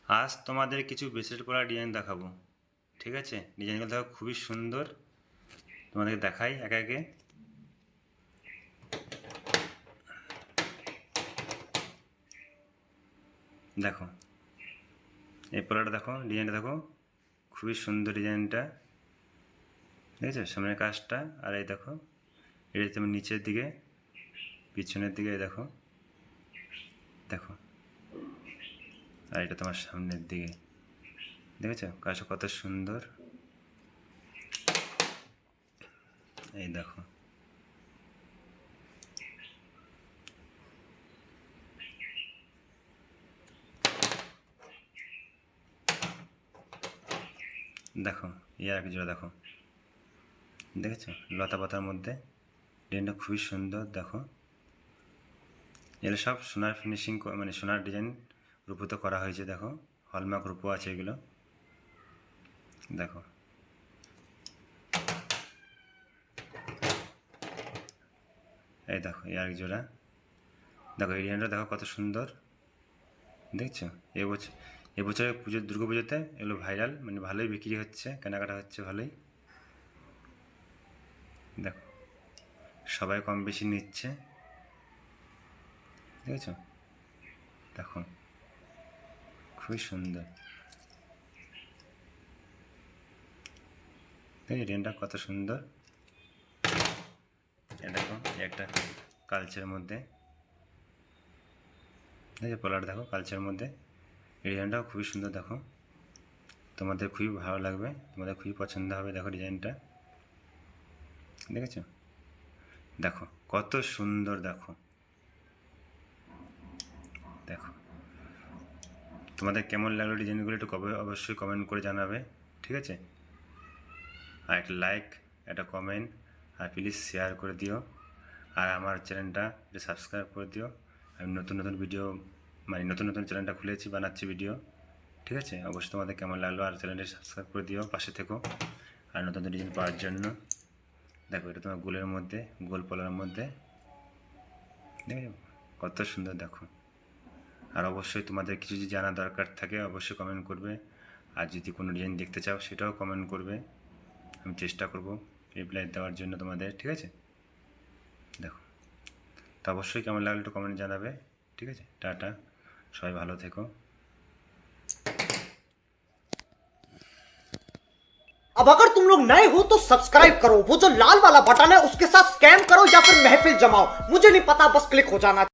আজ তোমাদের কিছু ব্রেসলেট পরা ডিজাইন দেখাবো, ঠিক আছে? ডিজাইনগুলো দেখো খুবই সুন্দর, তোমাদেরকে দেখাই একে একে। দেখো এই পলাটা দেখো, ডিজাইনটা দেখো খুবই সুন্দর ডিজাইনটা, দেখেছো? সামনের কাজটা, আর এই দেখো এটা তুমি নিচের দিকে পিছনের দিকে দেখো, দেখো, আর এটা তোমার সামনের দিকে, দেখেছো কাজটা কত সুন্দর। এই দেখো দেখো ইয়ার এক জোড়া দেখো, দেখেছো লতা পাতার মধ্যে ডিজাইনটা খুবই সুন্দর। দেখো এগুলো সব সোনার ফিনিশিং, মানে সোনার ডিজাইন রূপত করা হয়েছে। দেখো হলমার্ক রূপো আছে এগুলো, দেখো এই দেখো এই আরেক জোড়া, দেখো এই ডিজাইনটা দেখো কত সুন্দর, দেখছো? এবছরে দুর্গা পুজোতে এগুলো ভাইরাল, মানে ভালোই বিক্রি হচ্ছে, কেনাকাটা হচ্ছে ভালোই। দেখো সবাই কম বেশি নিচ্ছে, দেখেছো? দেখো খুবই সুন্দর, দেখো ডিজাইনটা কত সুন্দর। এ দেখো একটা কালচের মধ্যে, দেখো পলার দেখো কালচের মধ্যে, এই ডিজাইনটাও খুবই সুন্দর। দেখো তোমাদের খুবই ভালো লাগবে, তোমাদের খুবই পছন্দ হবে। দেখো ডিজাইনটা, দেখেছো? দেখো কত সুন্দর, দেখো দেখো তোমাদের কেমন লাগলো ডিজাইনগুলো একটু অবশ্যই কমেন্ট করে জানাবে, ঠিক আছে? আর একটা লাইক, একটা কমেন্ট, আর প্লিজ শেয়ার করে দিও, আর আমার চ্যানেলটা একটু সাবস্ক্রাইব করে দিও। আমি নতুন নতুন ভিডিও, মানে নতুন নতুন চ্যানেলটা খুলেছি, বানাচ্ছি ভিডিও, ঠিক আছে? অবশ্যই তোমাদের কেমন লাগলো, আর চ্যানেলটা সাবস্ক্রাইব করে দিও, পাশে থেকো আর নতুন নতুন ডিজাইন পাওয়ার জন্য। দেখো এটা তোমার গোলের মধ্যে, গোল পলার মধ্যে, দেখো কত সুন্দর। দেখো আর অবশ্যই তোমাদের কিছু যদি জানা দরকার থাকে অবশ্যই কমেন্ট করবে, আর যদি কোনো ডিজাইন দেখতে চাও সেটাও কমেন্ট করবে, আমি চেষ্টা করব রিপ্লাই দেওয়ার জন্য তোমাদের, ঠিক আছে? দেখো তো অবশ্যই কেমন লাগলো একটু কমেন্ট জানাবে, ঠিক আছে? টাটা, সবাই ভালো থেকো। अब अगर तुम लोग नए हो तो सब्सक्राइब करो, वो जो लाल वाला बटन है उसके साथ स्कैम करो या फिर महफिल जमाओ, मुझे नहीं पता, बस क्लिक हो जाना।